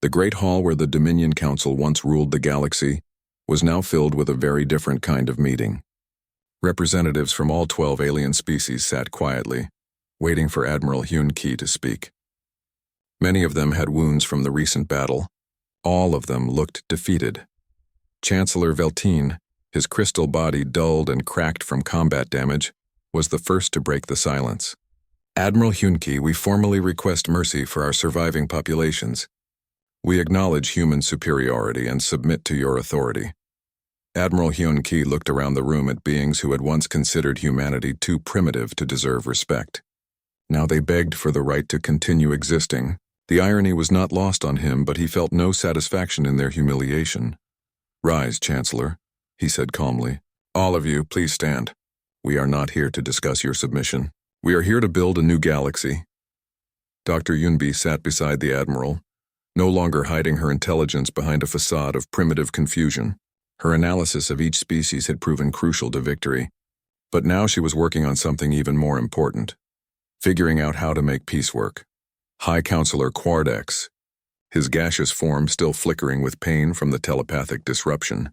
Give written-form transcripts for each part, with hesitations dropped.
The great hall where the Dominion Council once ruled the galaxy was now filled with a very different kind of meeting. Representatives from all 12 alien species sat quietly, waiting for Admiral Hyun-Ki to speak. Many of them had wounds from the recent battle. All of them looked defeated. Chancellor Veltine, his crystal body dulled and cracked from combat damage, was the first to break the silence. Admiral Hyun-Ki, we formally request mercy for our surviving populations. We acknowledge human superiority and submit to your authority. Admiral Hyun-Ki looked around the room at beings who had once considered humanity too primitive to deserve respect. Now they begged for the right to continue existing. The irony was not lost on him, but he felt no satisfaction in their humiliation. "Rise, Chancellor," he said calmly. "All of you, please stand. We are not here to discuss your submission. We are here to build a new galaxy." Dr. Yunbi sat beside the Admiral, no longer hiding her intelligence behind a facade of primitive confusion. Her analysis of each species had proven crucial to victory, but now she was working on something even more important, figuring out how to make peace work. High Counselor Quardex, his gaseous form still flickering with pain from the telepathic disruption,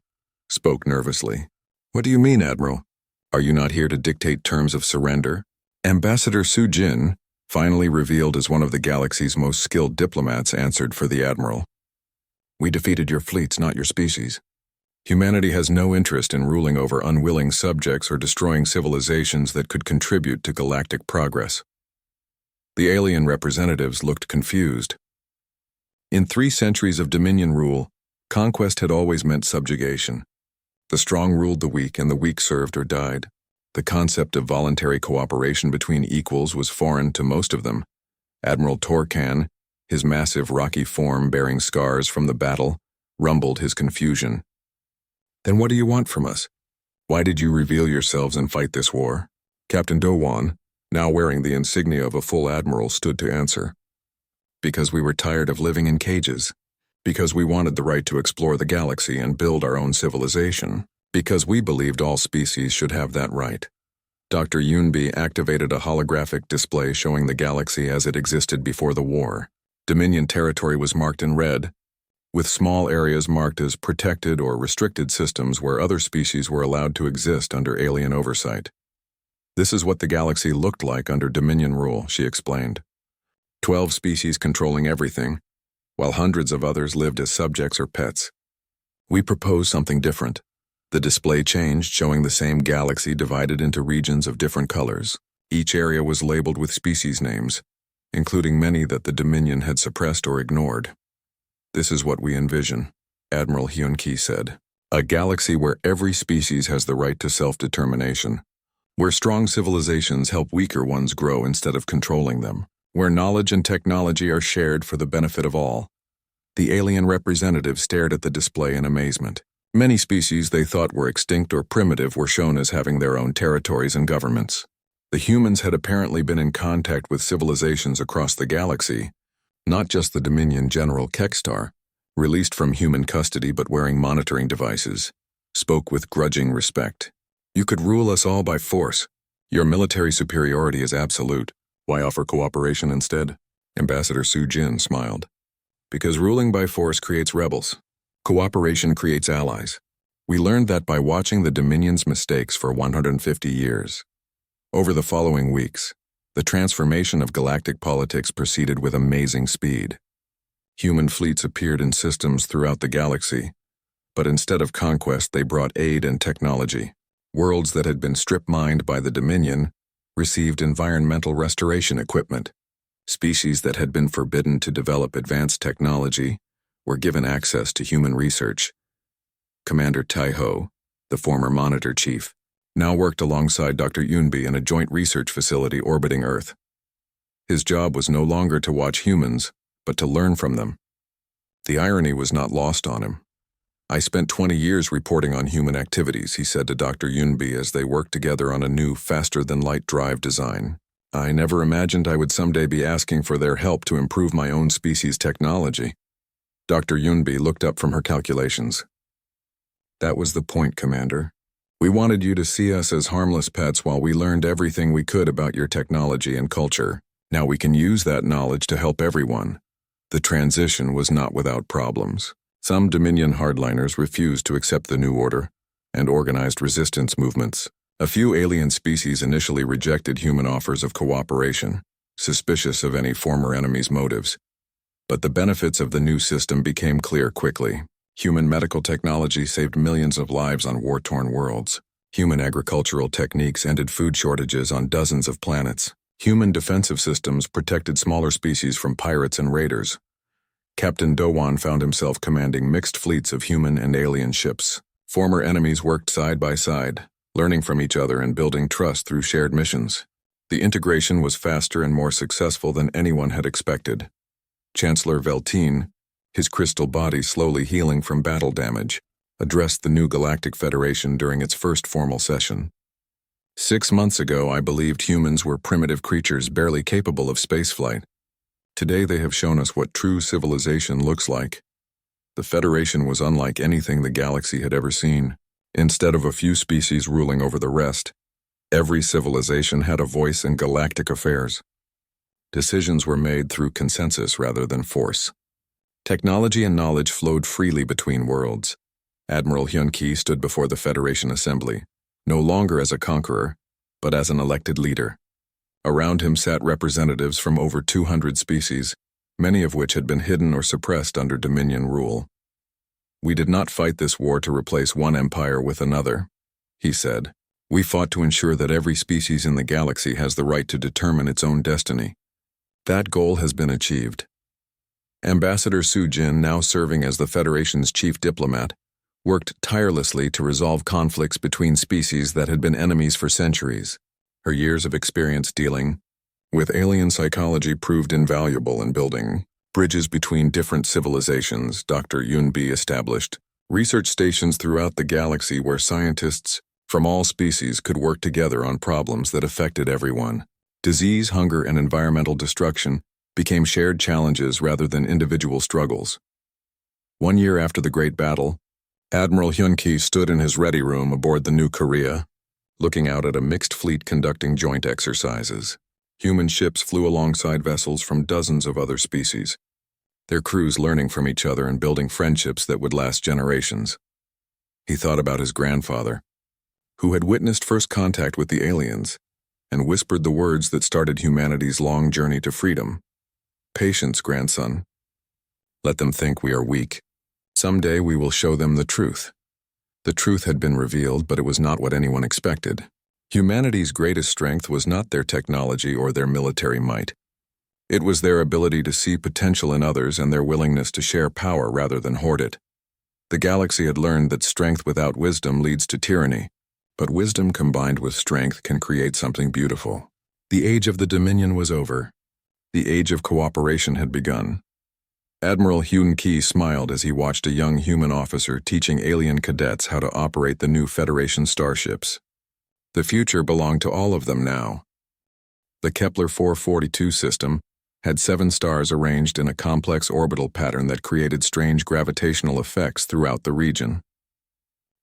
spoke nervously. "What do you mean, Admiral? Are you not here to dictate terms of surrender?" Ambassador Su Jin, finally revealed as one of the galaxy's most skilled diplomats, answered for the Admiral. "We defeated your fleets, not your species. Humanity has no interest in ruling over unwilling subjects or destroying civilizations that could contribute to galactic progress." The alien representatives looked confused. In 3 centuries of Dominion rule, conquest had always meant subjugation. The strong ruled the weak, and the weak served or died. The concept of voluntary cooperation between equals was foreign to most of them. Admiral Torkan, his massive rocky form bearing scars from the battle, rumbled his confusion. "Then what do you want from us? Why did you reveal yourselves and fight this war?" Captain Do-won, now wearing the insignia of a full admiral, stood to answer. "Because we were tired of living in cages. Because we wanted the right to explore the galaxy and build our own civilization. Because we believed all species should have that right." Dr. Yunbi activated a holographic display showing the galaxy as it existed before the war. Dominion territory was marked in red, with small areas marked as protected or restricted systems where other species were allowed to exist under alien oversight. "This is what the galaxy looked like under Dominion rule," she explained. 12 species controlling everything, while hundreds of others lived as subjects or pets. "We propose something different." The display changed, showing the same galaxy divided into regions of different colors. Each area was labeled with species names, including many that the Dominion had suppressed or ignored. "This is what we envision," Admiral Hyun-Ki said. "A galaxy where every species has the right to self-determination. Where strong civilizations help weaker ones grow instead of controlling them. Where knowledge and technology are shared for the benefit of all." The alien representative stared at the display in amazement. Many species they thought were extinct or primitive were shown as having their own territories and governments. The humans had apparently been in contact with civilizations across the galaxy, not just the Dominion General Kekstar, released from human custody but wearing monitoring devices, spoke with grudging respect. "You could rule us all by force. Your military superiority is absolute. Why offer cooperation instead?" Ambassador Su Jin smiled. "Because ruling by force creates rebels. Cooperation creates allies. We learned that by watching the Dominion's mistakes for 150 years. Over the following weeks, the transformation of galactic politics proceeded with amazing speed. Human fleets appeared in systems throughout the galaxy, but instead of conquest they brought aid and technology. Worlds that had been strip-mined by the Dominion received environmental restoration equipment. Species that had been forbidden to develop advanced technology were given access to human research. Commander Taiho, the former Monitor Chief, now worked alongside Dr. Yunbi in a joint research facility orbiting Earth. His job was no longer to watch humans, but to learn from them. The irony was not lost on him. "I spent 20 years reporting on human activities," he said to Dr. Yunbi as they worked together on a new, faster-than-light drive design. "I never imagined I would someday be asking for their help to improve my own species' technology." Dr. Yunbi looked up from her calculations. "That was the point, Commander. We wanted you to see us as harmless pets while we learned everything we could about your technology and culture. Now we can use that knowledge to help everyone. The transition was not without problems. Some Dominion hardliners refused to accept the new order and organized resistance movements. A few alien species initially rejected human offers of cooperation, suspicious of any former enemy's motives. But the benefits of the new system became clear quickly. Human medical technology saved millions of lives on war-torn worlds. Human agricultural techniques ended food shortages on dozens of planets. Human defensive systems protected smaller species from pirates and raiders. Captain Dowan found himself commanding mixed fleets of human and alien ships. Former enemies worked side by side, learning from each other and building trust through shared missions. The integration was faster and more successful than anyone had expected. Chancellor Veltine, his crystal body slowly healing from battle damage, addressed the new Galactic Federation during its first formal session. 6 months ago, I believed humans were primitive creatures barely capable of spaceflight. Today they have shown us what true civilization looks like. The Federation was unlike anything the galaxy had ever seen. Instead of a few species ruling over the rest, every civilization had a voice in galactic affairs. Decisions were made through consensus rather than force. Technology and knowledge flowed freely between worlds. Admiral Hyun-Ki stood before the Federation Assembly, no longer as a conqueror, but as an elected leader. Around him sat representatives from over 200 species, many of which had been hidden or suppressed under Dominion rule. "We did not fight this war to replace one empire with another," he said. "We fought to ensure that every species in the galaxy has the right to determine its own destiny. That goal has been achieved." Ambassador Su Jin, now serving as the Federation's chief diplomat, worked tirelessly to resolve conflicts between species that had been enemies for centuries. Her years of experience dealing with alien psychology proved invaluable in building bridges between different civilizations. Dr. Yun-Bi established research stations throughout the galaxy where scientists from all species could work together on problems that affected everyone. Disease, hunger, and environmental destruction became shared challenges rather than individual struggles. 1 year after the Great Battle, Admiral Hyun-Ki stood in his ready room aboard the New Korea, looking out at a mixed fleet conducting joint exercises. Human ships flew alongside vessels from dozens of other species, their crews learning from each other and building friendships that would last generations. He thought about his grandfather, who had witnessed first contact with the aliens, and whispered the words that started humanity's long journey to freedom. "Patience, grandson. Let them think we are weak. Someday we will show them the truth." The truth had been revealed, but it was not what anyone expected. Humanity's greatest strength was not their technology or their military might. It was their ability to see potential in others and their willingness to share power rather than hoard it. The galaxy had learned that strength without wisdom leads to tyranny, but wisdom combined with strength can create something beautiful. The age of the Dominion was over. The age of cooperation had begun. Admiral Hyun-Ki smiled as he watched a young human officer teaching alien cadets how to operate the new Federation starships. The future belonged to all of them now. The Kepler 442 system had 7 stars arranged in a complex orbital pattern that created strange gravitational effects throughout the region.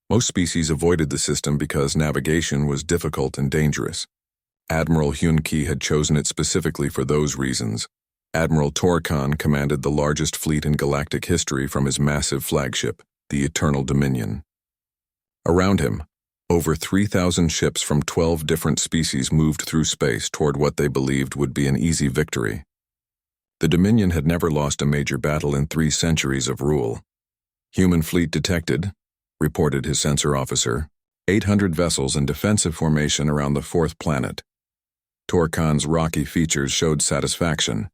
Most species avoided the system because navigation was difficult and dangerous. Admiral Hyun-Ki had chosen it specifically for those reasons. Admiral Torkan commanded the largest fleet in galactic history from his massive flagship, the Eternal Dominion. Around him, over 3,000 ships from 12 different species moved through space toward what they believed would be an easy victory. The Dominion had never lost a major battle in 3 centuries of rule. "Human fleet detected," reported his sensor officer. 800 vessels in defensive formation around the 4th planet. Torkan's rocky features showed satisfaction.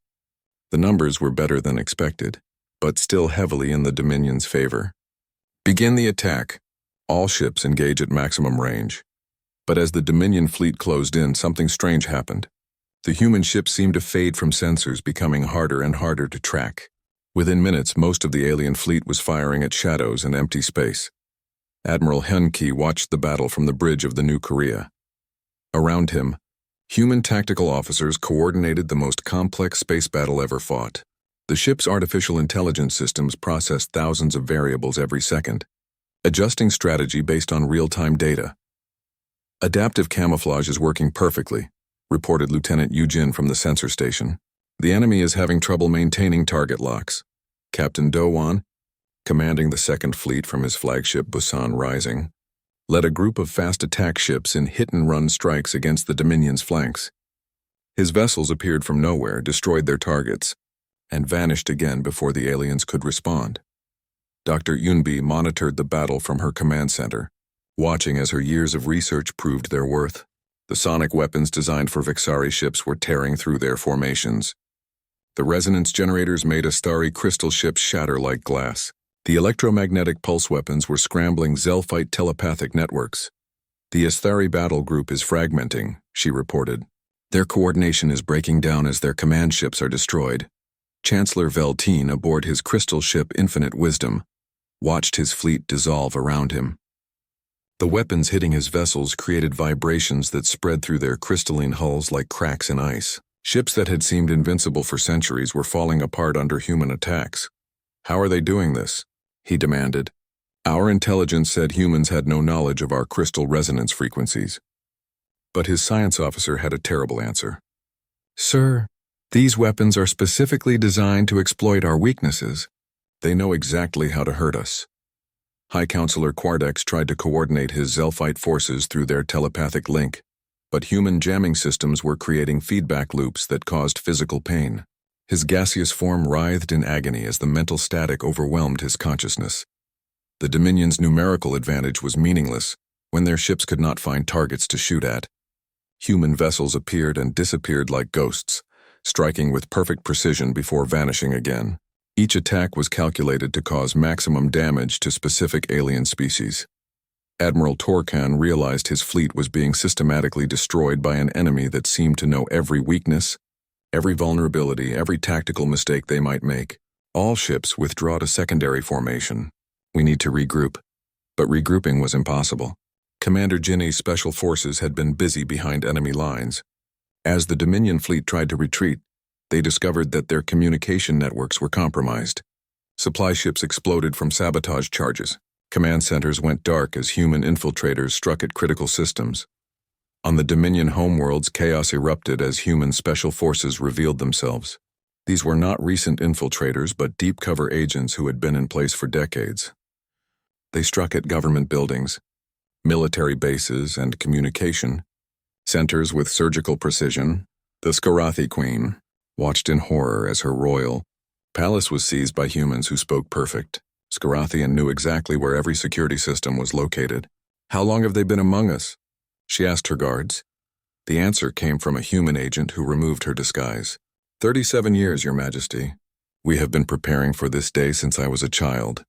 The numbers were better than expected, but still heavily in the Dominion's favor. "Begin the attack. All ships engage at maximum range." But as the Dominion fleet closed in, something strange happened. The human ships seemed to fade from sensors, becoming harder and harder to track. Within minutes, most of the alien fleet was firing at shadows and empty space. Admiral Hyun-Ki watched the battle from the bridge of the New Korea. Around him, human tactical officers coordinated the most complex space battle ever fought. The ship's artificial intelligence systems processed thousands of variables every second, adjusting strategy based on real-time data. "Adaptive camouflage is working perfectly," reported Lieutenant Yu Jin from the sensor station. The enemy is having trouble maintaining target locks. Captain Dowan, commanding the Second Fleet from his flagship Busan Rising, led a group of fast attack ships in hit-and-run strikes against the Dominion's flanks. His vessels appeared from nowhere, destroyed their targets, and vanished again before the aliens could respond. Dr. Yunbi monitored the battle from her command center, watching as her years of research proved their worth. The sonic weapons designed for Vexari ships were tearing through their formations. The resonance generators made Astari crystal ships shatter like glass. The electromagnetic pulse weapons were scrambling Zelphite telepathic networks. The Astari battle group is fragmenting, she reported. Their coordination is breaking down as their command ships are destroyed. Chancellor Veltine aboard his crystal ship Infinite Wisdom watched his fleet dissolve around him. The weapons hitting his vessels created vibrations that spread through their crystalline hulls like cracks in ice. Ships that had seemed invincible for centuries were falling apart under human attacks. How are they doing this? He demanded. Our intelligence said humans had no knowledge of our crystal resonance frequencies. But his science officer had a terrible answer. Sir, these weapons are specifically designed to exploit our weaknesses. They know exactly how to hurt us. High Counselor Quardex tried to coordinate his Zelphite forces through their telepathic link, but human jamming systems were creating feedback loops that caused physical pain. His gaseous form writhed in agony as the mental static overwhelmed his consciousness. The Dominion's numerical advantage was meaningless when their ships could not find targets to shoot at. Human vessels appeared and disappeared like ghosts, striking with perfect precision before vanishing again. Each attack was calculated to cause maximum damage to specific alien species. Admiral Torkan realized his fleet was being systematically destroyed by an enemy that seemed to know every weakness, every vulnerability, every tactical mistake they might make. All ships withdraw to secondary formation. We need to regroup. But regrouping was impossible. Commander Jinny's special forces had been busy behind enemy lines. As the Dominion fleet tried to retreat, they discovered that their communication networks were compromised. Supply ships exploded from sabotage charges. Command centers went dark as human infiltrators struck at critical systems. On the Dominion homeworlds, chaos erupted as human special forces revealed themselves. These were not recent infiltrators, but deep cover agents who had been in place for decades. They struck at government buildings, military bases, and communication centers with surgical precision. The Skarathi Queen watched in horror as her royal palace was seized by humans who spoke perfect Skarathian, knew exactly where every security system was located. How long have they been among us? She asked her guards. The answer came from a human agent who removed her disguise. 37 years, Your Majesty. We have been preparing for this day since I was a child.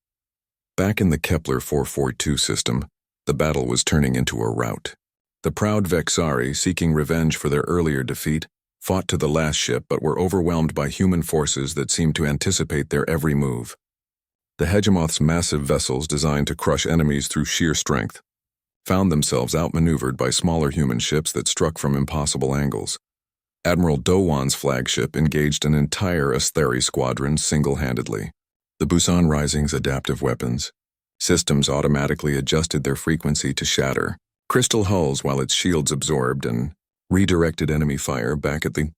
Back in the Kepler 442 system, the battle was turning into a rout. The proud Vexari, seeking revenge for their earlier defeat, fought to the last ship but were overwhelmed by human forces that seemed to anticipate their every move. The Hegemoth's massive vessels, designed to crush enemies through sheer strength, found themselves outmaneuvered by smaller human ships that struck from impossible angles. Admiral Dowan's flagship engaged an entire Asthari squadron single-handedly. The Busan Rising's adaptive weapons systems automatically adjusted their frequency to shatter crystal hulls while its shields absorbed and redirected enemy fire back at the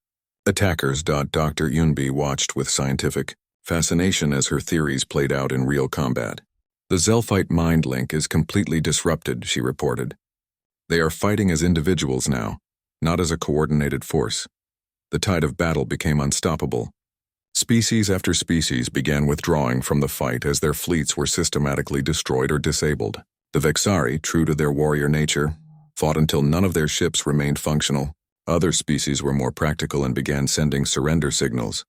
attackers. Dr. Yunbi watched with scientific fascination as her theories played out in real combat. The Zelphite mind link is completely disrupted, she reported. They are fighting as individuals now, not as a coordinated force. The tide of battle became unstoppable. Species after species began withdrawing from the fight as their fleets were systematically destroyed or disabled. The Vexari, true to their warrior nature, fought until none of their ships remained functional. Other species were more practical and began sending surrender signals.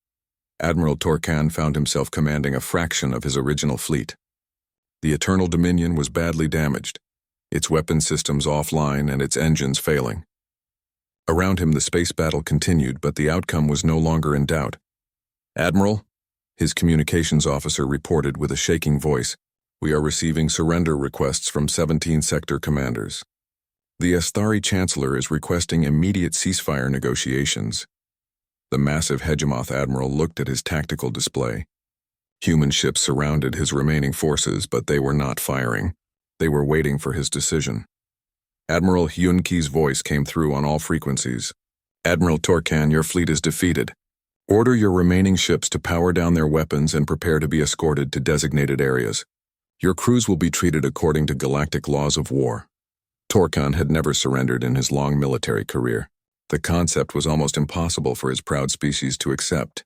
Admiral Torkan found himself commanding a fraction of his original fleet. The Eternal Dominion was badly damaged, its weapon systems offline and its engines failing. Around him the space battle continued, but the outcome was no longer in doubt. Admiral, his communications officer reported with a shaking voice, we are receiving surrender requests from 17 sector commanders. The Asthari Chancellor is requesting immediate ceasefire negotiations. The massive Hegemoth Admiral looked at his tactical display. Human ships surrounded his remaining forces, but they were not firing. They were waiting for his decision. Admiral Hyunki's voice came through on all frequencies. Admiral Torkan, your fleet is defeated. Order your remaining ships to power down their weapons and prepare to be escorted to designated areas. Your crews will be treated according to galactic laws of war. Torkan had never surrendered in his long military career. The concept was almost impossible for his proud species to accept.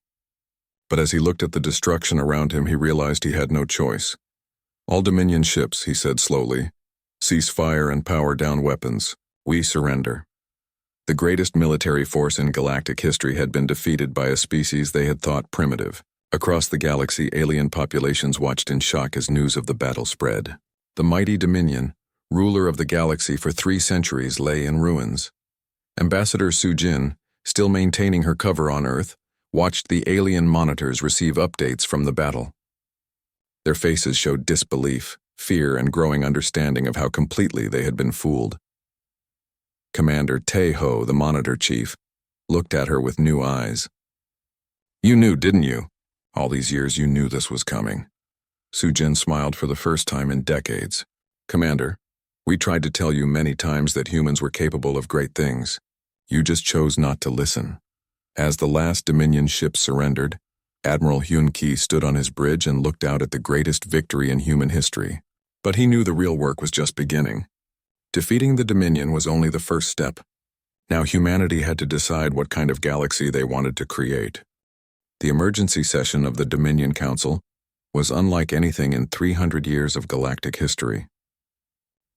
But as he looked at the destruction around him, he realized he had no choice. All Dominion ships, he said slowly, cease fire and power down weapons. We surrender. The greatest military force in galactic history had been defeated by a species they had thought primitive. Across the galaxy, alien populations watched in shock as news of the battle spread. The mighty Dominion, ruler of the galaxy for 3 centuries, lay in ruins. Ambassador Sujin, still maintaining her cover on Earth, watched the alien monitors receive updates from the battle. Their faces showed disbelief, fear, and growing understanding of how completely they had been fooled. Commander Taeho, the monitor chief, looked at her with new eyes. You knew, didn't you? All these years you knew this was coming. Sujin smiled for the first time in decades. Commander, we tried to tell you many times that humans were capable of great things. You just chose not to listen. As the last Dominion ship surrendered, Admiral Hyun-Ki stood on his bridge and looked out at the greatest victory in human history. But he knew the real work was just beginning. Defeating the Dominion was only the first step. Now humanity had to decide what kind of galaxy they wanted to create. The emergency session of the Dominion Council was unlike anything in 300 years of galactic history.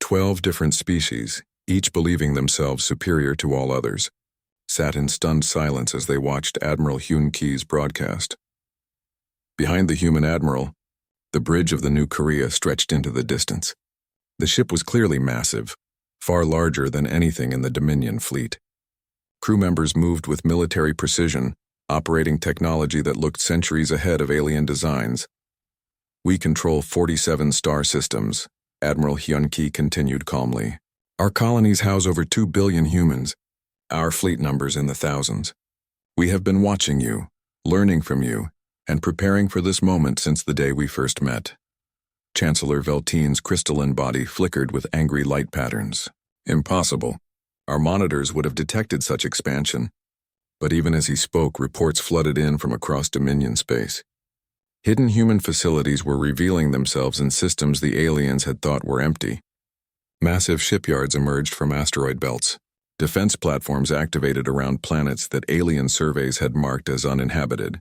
12 different species, each believing themselves superior to all others, sat in stunned silence as they watched Admiral Hyun-Ki's broadcast. Behind the human admiral, the bridge of the New Korea stretched into the distance. The ship was clearly massive, far larger than anything in the Dominion fleet. Crew members moved with military precision, operating technology that looked centuries ahead of alien designs. We control 47 star systems, Admiral Hyun-Ki continued calmly. Our colonies house over 2 billion humans, our fleet numbers in the thousands. We have been watching you, learning from you, and preparing for this moment since the day we first met. Chancellor Veltine's crystalline body flickered with angry light patterns. Impossible. Our monitors would have detected such expansion. But even as he spoke, reports flooded in from across Dominion space. Hidden human facilities were revealing themselves in systems the aliens had thought were empty. Massive shipyards emerged from asteroid belts. Defense platforms activated around planets that alien surveys had marked as uninhabited.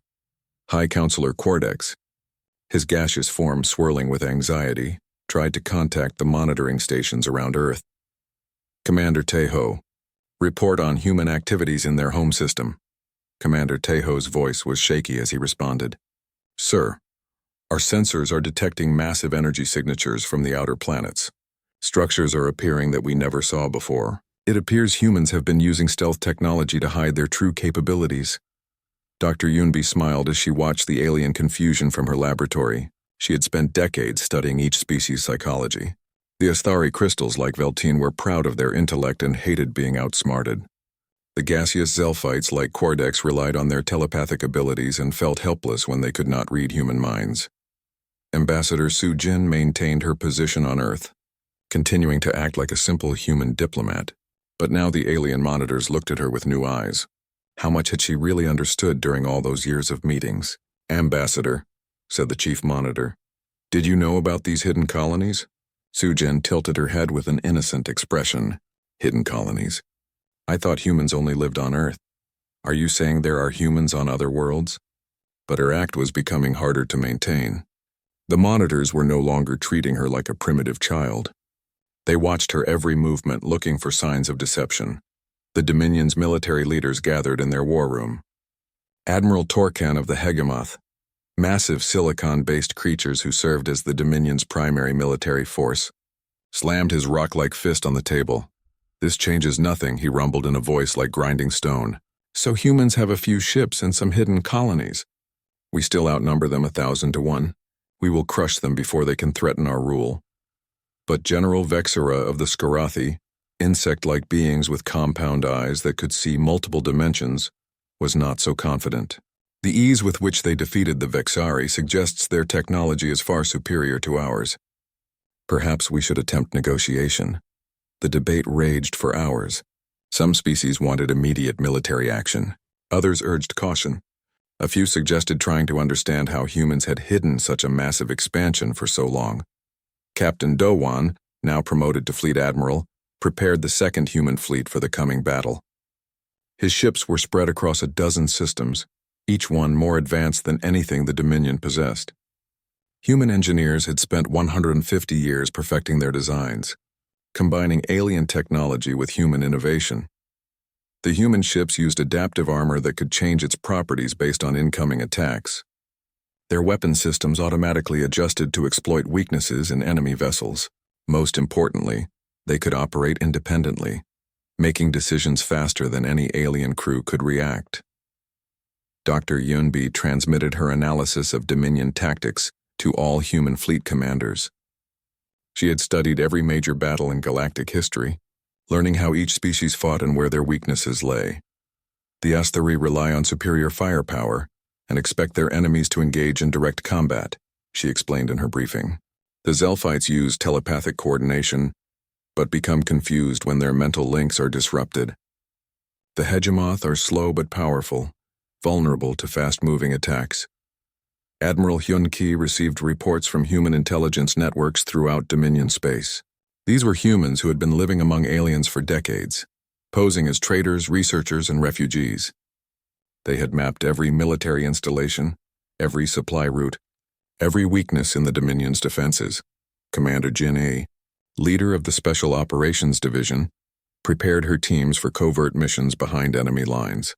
High Counselor Cordex, his gaseous form swirling with anxiety, tried to contact the monitoring stations around Earth. Commander Taeho, report on human activities in their home system. Commander Taeho's voice was shaky as he responded. Sir, our sensors are detecting massive energy signatures from the outer planets. Structures are appearing that we never saw before. It appears humans have been using stealth technology to hide their true capabilities. Dr. Yunbi smiled as she watched the alien confusion from her laboratory. She had spent decades studying each species' psychology. The Asthari crystals, like Veltine, were proud of their intellect and hated being outsmarted. The gaseous Zelphites, like Cordex, relied on their telepathic abilities and felt helpless when they could not read human minds. Ambassador Sujin maintained her position on Earth, continuing to act like a simple human diplomat. But now the alien monitors looked at her with new eyes. How much had she really understood during all those years of meetings? Ambassador, said the chief monitor, did you know about these hidden colonies? Sujin tilted her head with an innocent expression. Hidden colonies. I thought humans only lived on Earth. Are you saying there are humans on other worlds? But her act was becoming harder to maintain. The monitors were no longer treating her like a primitive child. They watched her every movement, looking for signs of deception. The Dominion's military leaders gathered in their war room. Admiral Torkan of the Hegemoth, massive silicon-based creatures who served as the Dominion's primary military force, slammed his rock-like fist on the table. This changes nothing, he rumbled in a voice like grinding stone. So humans have a few ships and some hidden colonies. We still outnumber them 1,000 to 1. We will crush them before they can threaten our rule. But General Vexera of the Skarathi, insect-like beings with compound eyes that could see multiple dimensions, was not so confident. The ease with which they defeated the Vexari suggests their technology is far superior to ours. Perhaps we should attempt negotiation. The debate raged for hours. Some species wanted immediate military action. Others urged caution. A few suggested trying to understand how humans had hidden such a massive expansion for so long. Captain Do-won, now promoted to fleet admiral, prepared the second human fleet for the coming battle. His ships were spread across a dozen systems, each one more advanced than anything the Dominion possessed. Human engineers had spent 150 years perfecting their designs, combining alien technology with human innovation. The human ships used adaptive armor that could change its properties based on incoming attacks. Their weapon systems automatically adjusted to exploit weaknesses in enemy vessels. Most importantly, they could operate independently, making decisions faster than any alien crew could react. Dr. Yunbi transmitted her analysis of Dominion tactics to all human fleet commanders. She had studied every major battle in galactic history, learning how each species fought and where their weaknesses lay. The Asthari rely on superior firepower and expect their enemies to engage in direct combat, she explained in her briefing. The Zelphites use telepathic coordination, but become confused when their mental links are disrupted. The Hegemoth are slow but powerful, vulnerable to fast-moving attacks. Admiral Hyun-ki received reports from human intelligence networks throughout Dominion space. These were humans who had been living among aliens for decades, posing as traders, researchers, and refugees. They had mapped every military installation, every supply route, every weakness in the Dominion's defenses. Commander Jin A, leader of the Special Operations Division, prepared her teams for covert missions behind enemy lines.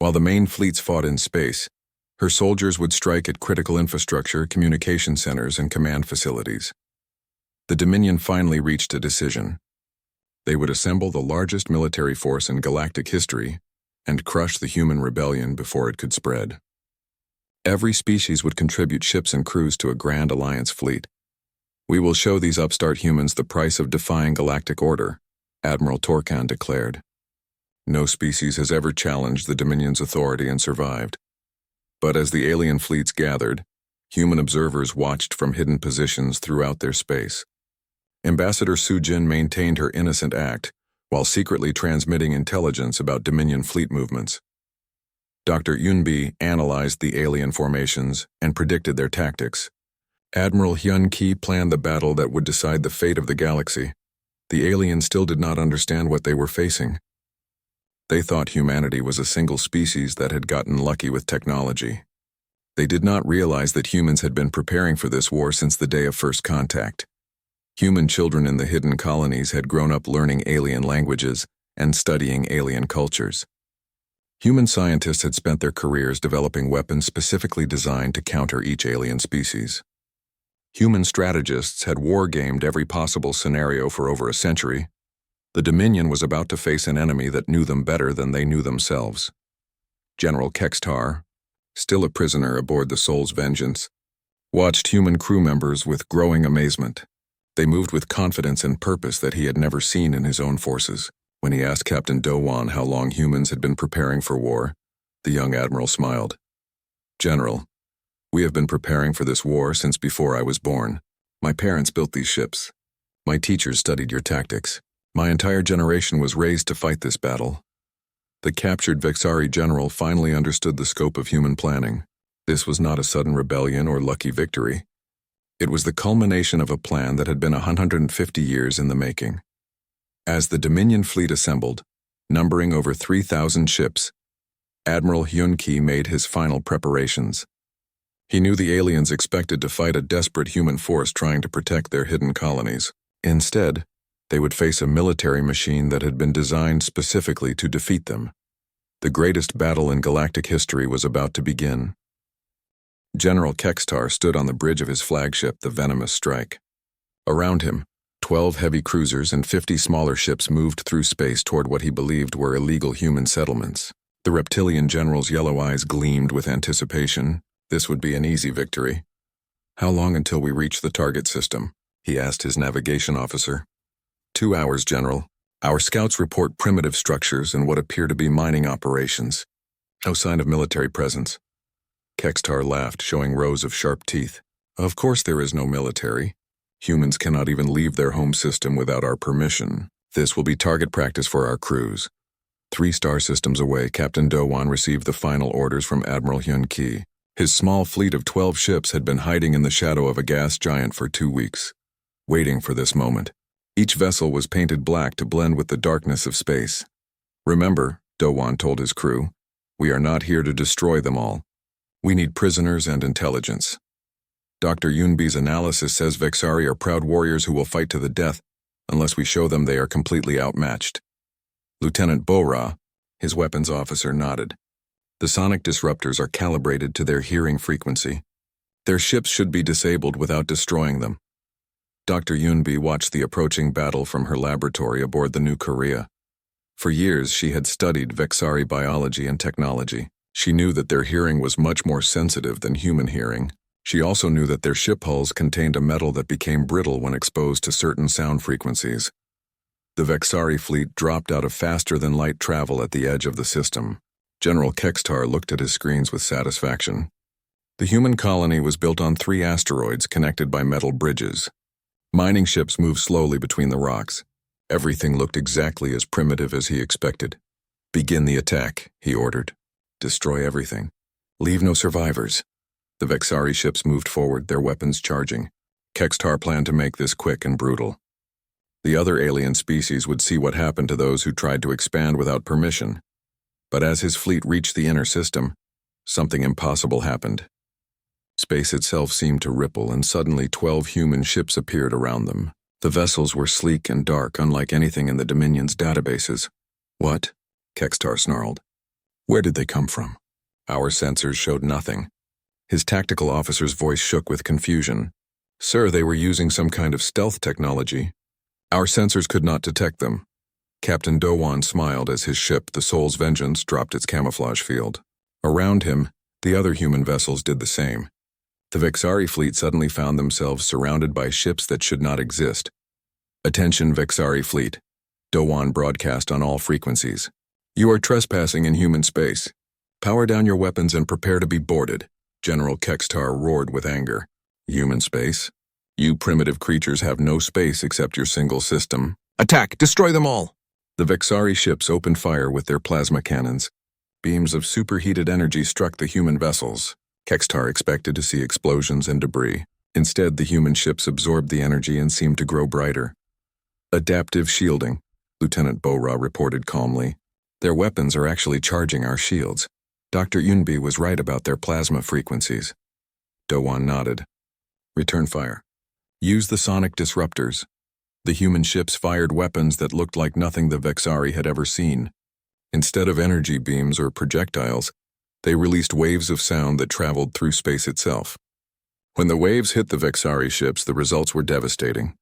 While the main fleets fought in space, her soldiers would strike at critical infrastructure, communication centers, and command facilities. The Dominion finally reached a decision. They would assemble the largest military force in galactic history and crush the human rebellion before it could spread. Every species would contribute ships and crews to a Grand Alliance fleet. We will show these upstart humans the price of defying galactic order, Admiral Torkan declared. No species has ever challenged the Dominion's authority and survived. But as the alien fleets gathered, human observers watched from hidden positions throughout their space. Ambassador Su-jin maintained her innocent act while secretly transmitting intelligence about Dominion fleet movements. Dr. Yunbi analyzed the alien formations and predicted their tactics. Admiral Hyun-ki planned the battle that would decide the fate of the galaxy. The aliens still did not understand what they were facing. They thought humanity was a single species that had gotten lucky with technology. They did not realize that humans had been preparing for this war since the day of first contact. Human children in the hidden colonies had grown up learning alien languages and studying alien cultures. Human scientists had spent their careers developing weapons specifically designed to counter each alien species. Human strategists had war-gamed every possible scenario for over a century. The Dominion was about to face an enemy that knew them better than they knew themselves. General Kextar, still a prisoner aboard the Soul's Vengeance, watched human crew members with growing amazement. They moved with confidence and purpose that he had never seen in his own forces. When he asked Captain Do-won how long humans had been preparing for war, the young admiral smiled. "General, we have been preparing for this war since before I was born. My parents built these ships. My teachers studied your tactics. My entire generation was raised to fight this battle." The captured Vexari general finally understood the scope of human planning. This was not a sudden rebellion or lucky victory. It was the culmination of a plan that had been 150 years in the making. As the Dominion fleet assembled, numbering over 3,000 ships, Admiral Hyun-ki made his final preparations. He knew the aliens expected to fight a desperate human force trying to protect their hidden colonies. Instead, they would face a military machine that had been designed specifically to defeat them. The greatest battle in galactic history was about to begin. General Kextar stood on the bridge of his flagship, the Venomous Strike. Around him, 12 heavy cruisers and 50 smaller ships moved through space toward what he believed were illegal human settlements. The reptilian general's yellow eyes gleamed with anticipation. This would be an easy victory. "How long until we reach the target system?" he asked his navigation officer. 2 hours, General. Our scouts report primitive structures and what appear to be mining operations. No sign of military presence. Kextar laughed, showing rows of sharp teeth. "Of course there is no military. Humans cannot even leave their home system without our permission. This will be target practice for our crews. 3 star systems away, Captain Do-won received the final orders from Admiral Hyun-ki. His small fleet of 12 ships had been hiding in the shadow of a gas giant for 2 weeks, waiting for this moment. Each vessel was painted black to blend with the darkness of space. Remember, Do-won told his crew, we are not here to destroy them all. We need prisoners and intelligence. Dr. Yoonbi's analysis says Vexari are proud warriors who will fight to the death unless we show them they are completely outmatched. Lieutenant Bo-ra, his weapons officer, nodded. The sonic disruptors are calibrated to their hearing frequency. Their ships should be disabled without destroying them. Dr. Yoonbi watched the approaching battle from her laboratory aboard the New Korea. For years, she had studied Vexari biology and technology. She knew that their hearing was much more sensitive than human hearing. She also knew that their ship hulls contained a metal that became brittle when exposed to certain sound frequencies. The Vexari fleet dropped out of faster-than-light travel at the edge of the system. General Kextar looked at his screens with satisfaction. The human colony was built on 3 asteroids connected by metal bridges. Mining ships moved slowly between the rocks. Everything looked exactly as primitive as he expected. Begin the attack, he ordered. Destroy everything. Leave no survivors. The Vexari ships moved forward, their weapons charging. Kextar planned to make this quick and brutal. The other alien species would see what happened to those who tried to expand without permission. But as his fleet reached the inner system, something impossible happened. Space itself seemed to ripple, and suddenly 12 human ships appeared around them. The vessels were sleek and dark, unlike anything in the Dominion's databases. What? Kextar snarled. Where did they come from? Our sensors showed nothing. His tactical officer's voice shook with confusion. Sir, they were using some kind of stealth technology. Our sensors could not detect them. Captain Do-won smiled as his ship, the Soul's Vengeance, dropped its camouflage field. Around him, the other human vessels did the same. The Vexari fleet suddenly found themselves surrounded by ships that should not exist. Attention, Vexari fleet. Do-won broadcast on all frequencies. You are trespassing in human space. Power down your weapons and prepare to be boarded. General Kextar roared with anger. Human space? You primitive creatures have no space except your single system. Attack! Destroy them all! The Vexari ships opened fire with their plasma cannons. Beams of superheated energy struck the human vessels. Kextar expected to see explosions and debris. Instead, the human ships absorbed the energy and seemed to grow brighter. Adaptive shielding, Lieutenant Bo-ra reported calmly. Their weapons are actually charging our shields. Dr. Yoonbi was right about their plasma frequencies. Do-won nodded. Return fire. Use the sonic disruptors. The human ships fired weapons that looked like nothing the Vexari had ever seen. Instead of energy beams or projectiles, they released waves of sound that traveled through space itself. When the waves hit the Vexari ships, the results were devastating.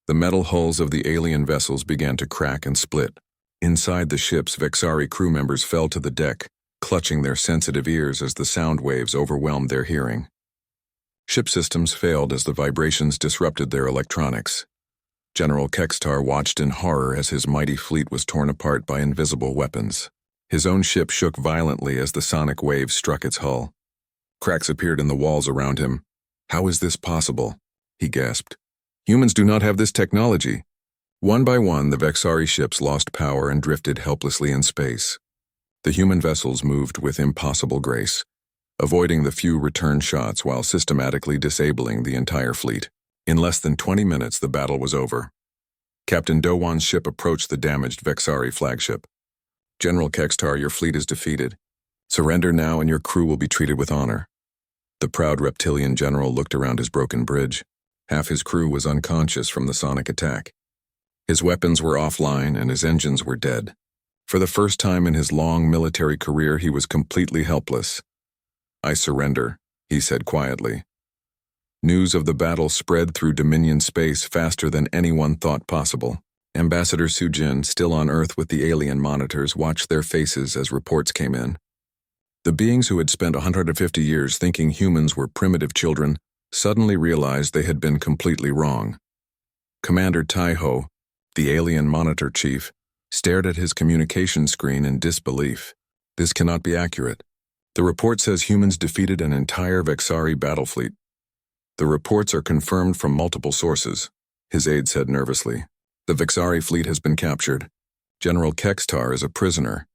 The metal hulls of the alien vessels began to crack and split. Inside the ships, Vexari crew members fell to the deck, clutching their sensitive ears as the sound waves overwhelmed their hearing. Ship systems failed as the vibrations disrupted their electronics. General Kextar watched in horror as his mighty fleet was torn apart by invisible weapons. His own ship shook violently as the sonic waves struck its hull. Cracks appeared in the walls around him. How is this possible? He gasped. Humans do not have this technology. One by one, the Vexari ships lost power and drifted helplessly in space. The human vessels moved with impossible grace, avoiding the few return shots while systematically disabling the entire fleet. In less than 20 minutes, the battle was over. Captain Do-won's ship approached the damaged Vexari flagship. General Kextar, your fleet is defeated. Surrender now and your crew will be treated with honor. The proud reptilian general looked around his broken bridge. Half his crew was unconscious from the sonic attack. His weapons were offline and his engines were dead. For the first time in his long military career, he was completely helpless. I surrender, he said quietly. News of the battle spread through Dominion space faster than anyone thought possible. Ambassador Sujin, still on Earth with the alien monitors, watched their faces as reports came in. The beings who had spent 150 years thinking humans were primitive children suddenly realized they had been completely wrong. Commander Tai-ho, the alien monitor chief, stared at his communication screen in disbelief. This cannot be accurate. The report says humans defeated an entire Vexari battle fleet. The reports are confirmed from multiple sources, his aide said nervously. The Vexari fleet has been captured. General Kextar is a prisoner.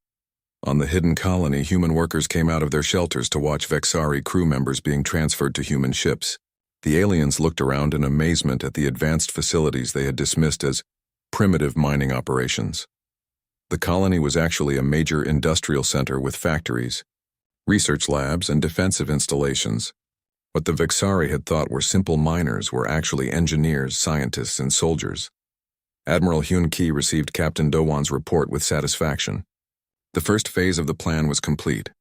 On the hidden colony, human workers came out of their shelters to watch Vexari crew members being transferred to human ships. The aliens looked around in amazement at the advanced facilities they had dismissed as primitive mining operations. The colony was actually a major industrial center with factories, research labs, and defensive installations. What the Vexari had thought were simple miners were actually engineers, scientists, and soldiers. Admiral Hyun Ki received Captain Do-won's report with satisfaction. The first phase of the plan was complete.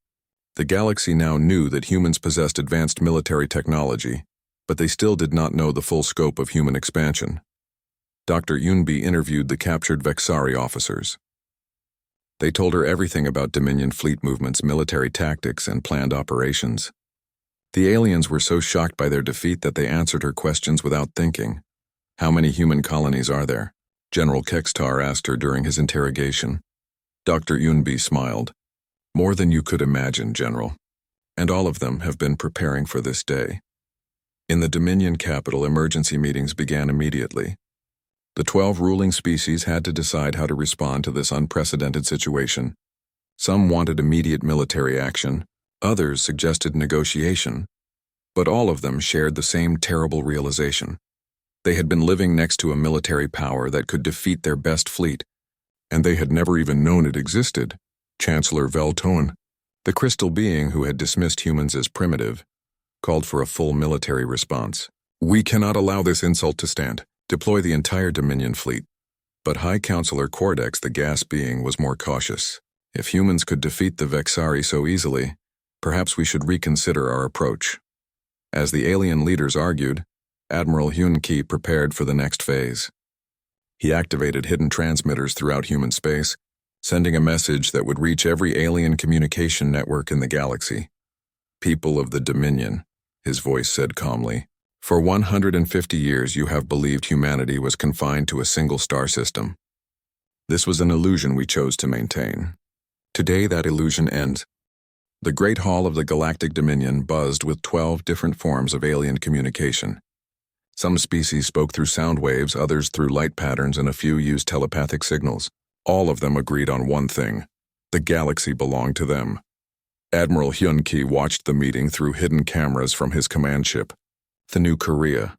The galaxy now knew that humans possessed advanced military technology, but they still did not know the full scope of human expansion. Dr. Yunbi interviewed the captured Vexari officers. They told her everything about Dominion fleet movements, military tactics, and planned operations. The aliens were so shocked by their defeat that they answered her questions without thinking. "How many human colonies are there?" General Kextar asked her during his interrogation. Dr. Yunbi smiled. "More than you could imagine, General. And all of them have been preparing for this day." In the Dominion capital, emergency meetings began immediately. The 12 ruling species had to decide how to respond to this unprecedented situation. Some wanted immediate military action, others suggested negotiation, but all of them shared the same terrible realization. They had been living next to a military power that could defeat their best fleet, and they had never even known it existed. Chancellor Veltoen, the crystal being who had dismissed humans as primitive, called for a full military response. "We cannot allow this insult to stand. Deploy the entire Dominion fleet." But High Counselor Cordex, the gas being, was more cautious. "If humans could defeat the Vexari so easily, perhaps we should reconsider our approach." As the alien leaders argued, Admiral Hyun Ki prepared for the next phase. He activated hidden transmitters throughout human space, sending a message that would reach every alien communication network in the galaxy. "People of the Dominion," his voice said calmly, "for 150 years you have believed humanity was confined to a single star system. This was an illusion we chose to maintain. Today that illusion ends." The Great Hall of the Galactic Dominion buzzed with 12 different forms of alien communication. Some species spoke through sound waves, others through light patterns, and a few used telepathic signals. All of them agreed on one thing: the galaxy belonged to them. Admiral Hyun Ki watched the meeting through hidden cameras from his command ship, the New Korea.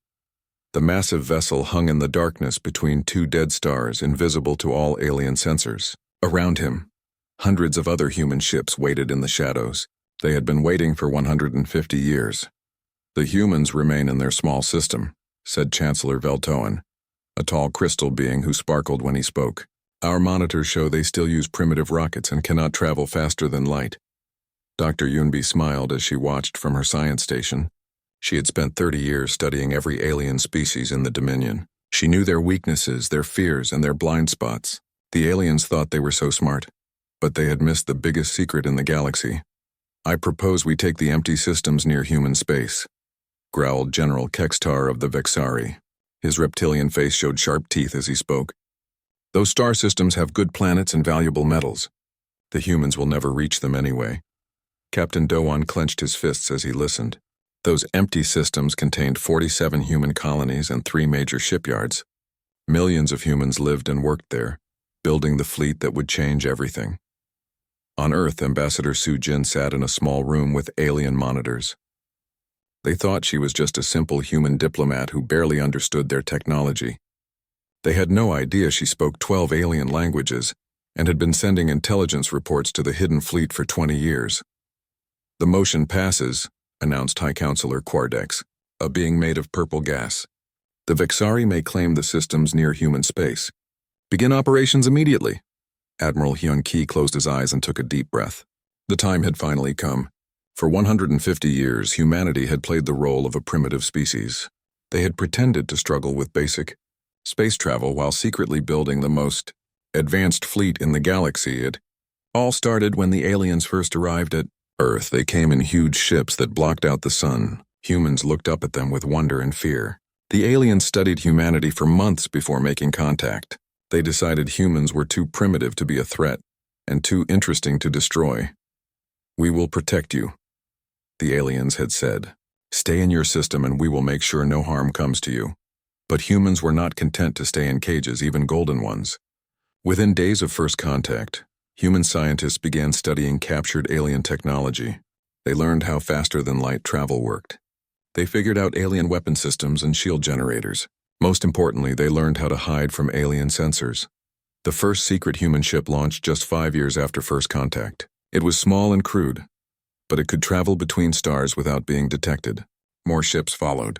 The massive vessel hung in the darkness between two dead stars, invisible to all alien sensors. Around him, hundreds of other human ships waited in the shadows. They had been waiting for 150 years. "The humans remain in their small system," said Chancellor Veltoen, a tall crystal being who sparkled when he spoke. "Our monitors show they still use primitive rockets and cannot travel faster than light." Dr. Yunbi smiled as she watched from her science station. She had spent 30 years studying every alien species in the Dominion. She knew their weaknesses, their fears, and their blind spots. The aliens thought they were so smart, but they had missed the biggest secret in the galaxy. "I propose we take the empty systems near human space," growled General Kextar of the Vexari. His reptilian face showed sharp teeth as he spoke. "Those star systems have good planets and valuable metals. The humans will never reach them anyway." Captain Do-won clenched his fists as he listened. Those empty systems contained 47 human colonies and 3 major shipyards. Millions of humans lived and worked there, building the fleet that would change everything. On Earth, Ambassador Su-jin sat in a small room with alien monitors. They thought she was just a simple human diplomat who barely understood their technology. They had no idea she spoke 12 alien languages and had been sending intelligence reports to the hidden fleet for 20 years. "The motion passes," announced High Counselor Cordex, a being made of purple gas. "The Vexari may claim the systems near human space. Begin operations immediately." Admiral Hyun Ki closed his eyes and took a deep breath. The time had finally come. For 150 years, humanity had played the role of a primitive species. They had pretended to struggle with basic space travel while secretly building the most advanced fleet in the galaxy. It all started when the aliens first arrived at Earth. They came in huge ships that blocked out the sun. Humans looked up at them with wonder and fear. The aliens studied humanity for months before making contact. They decided humans were too primitive to be a threat and too interesting to destroy. "We will protect you," the aliens had said. "Stay in your system and we will make sure no harm comes to you." But humans were not content to stay in cages, even golden ones. Within days of first contact, human scientists began studying captured alien technology. They learned how faster-than-light travel worked. They figured out alien weapon systems and shield generators. Most importantly, they learned how to hide from alien sensors. The first secret human ship launched just 5 years after first contact. It was small and crude, but it could travel between stars without being detected. More ships followed.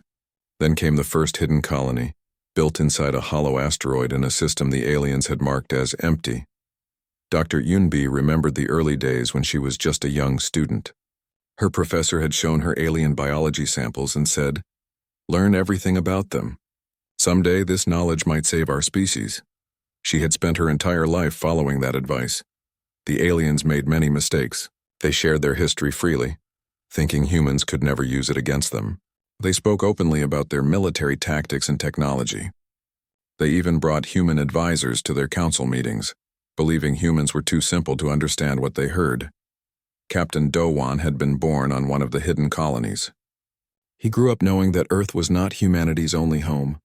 Then came the first hidden colony, built inside a hollow asteroid in a system the aliens had marked as empty. Dr. Yunbi remembered the early days when she was just a young student. Her professor had shown her alien biology samples and said, "Learn everything about them. Someday this knowledge might save our species." She had spent her entire life following that advice. The aliens made many mistakes. They shared their history freely, thinking humans could never use it against them. They spoke openly about their military tactics and technology. They even brought human advisors to their council meetings, believing humans were too simple to understand what they heard. Captain Dowan had been born on one of the hidden colonies. He grew up knowing that Earth was not humanity's only home.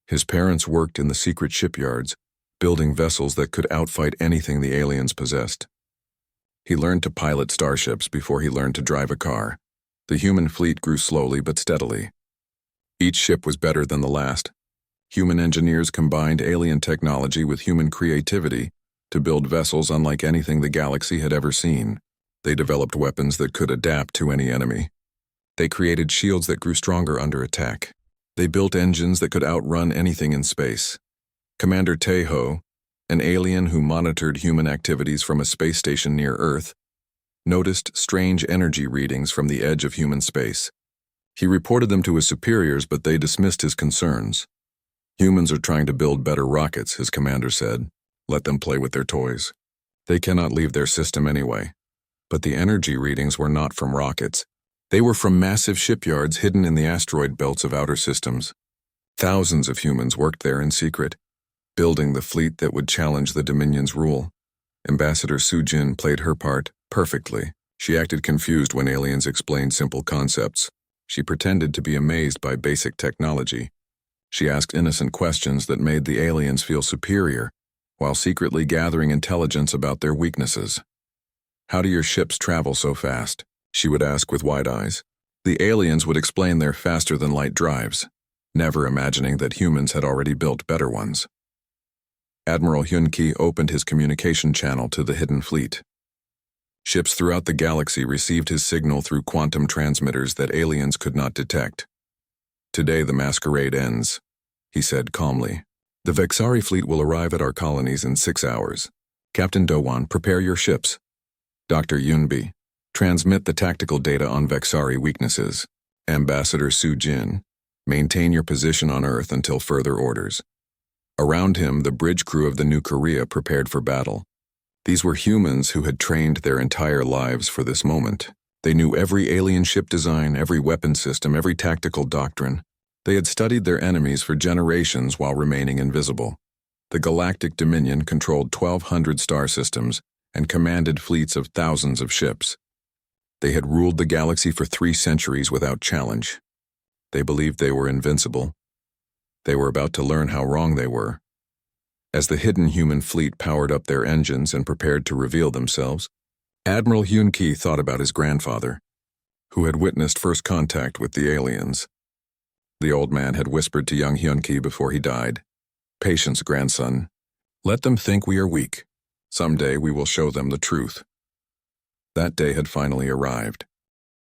His parents worked in the secret shipyards, building vessels that could outfight anything the aliens possessed. He learned to pilot starships before he learned to drive a car. The human fleet grew slowly but steadily. Each ship was better than the last. Human engineers combined alien technology with human creativity to build vessels unlike anything the galaxy had ever seen. They developed weapons that could adapt to any enemy. They created shields that grew stronger under attack. They built engines that could outrun anything in space. Commander Teho, an alien who monitored human activities from a space station near Earth, noticed strange energy readings from the edge of human space. He reported them to his superiors, but they dismissed his concerns. "Humans are trying to build better rockets," his commander said. "Let them play with their toys. They cannot leave their system anyway." But the energy readings were not from rockets. They were from massive shipyards hidden in the asteroid belts of outer systems. Thousands of humans worked there in secret, building the fleet that would challenge the Dominion's rule. Ambassador Sujin played her part perfectly. She acted confused when aliens explained simple concepts. She pretended to be amazed by basic technology. She asked innocent questions that made the aliens feel superior, while secretly gathering intelligence about their weaknesses. "How do your ships travel so fast?" she would ask with wide eyes. The aliens would explain their faster-than-light drives, never imagining that humans had already built better ones. Admiral Hyun-ki opened his communication channel to the hidden fleet. Ships throughout the galaxy received his signal through quantum transmitters that aliens could not detect. "Today the masquerade ends," he said calmly. "The Vexari fleet will arrive at our colonies in 6 hours. Captain Dowan, prepare your ships. Dr. Yunbi, transmit the tactical data on Vexari weaknesses. Ambassador Sujin, maintain your position on Earth until further orders." Around him, the bridge crew of the New Korea prepared for battle. These were humans who had trained their entire lives for this moment. They knew every alien ship design, every weapon system, every tactical doctrine. They had studied their enemies for generations while remaining invisible. The Galactic Dominion controlled 1,200 star systems and commanded fleets of thousands of ships. They had ruled the galaxy for 3 centuries without challenge. They believed they were invincible. They were about to learn how wrong they were. As the hidden human fleet powered up their engines and prepared to reveal themselves, Admiral Hyun-ki thought about his grandfather, who had witnessed first contact with the aliens. The old man had whispered to young Hyun-ki before he died, "Patience, grandson. Let them think we are weak. Someday we will show them the truth." That day had finally arrived.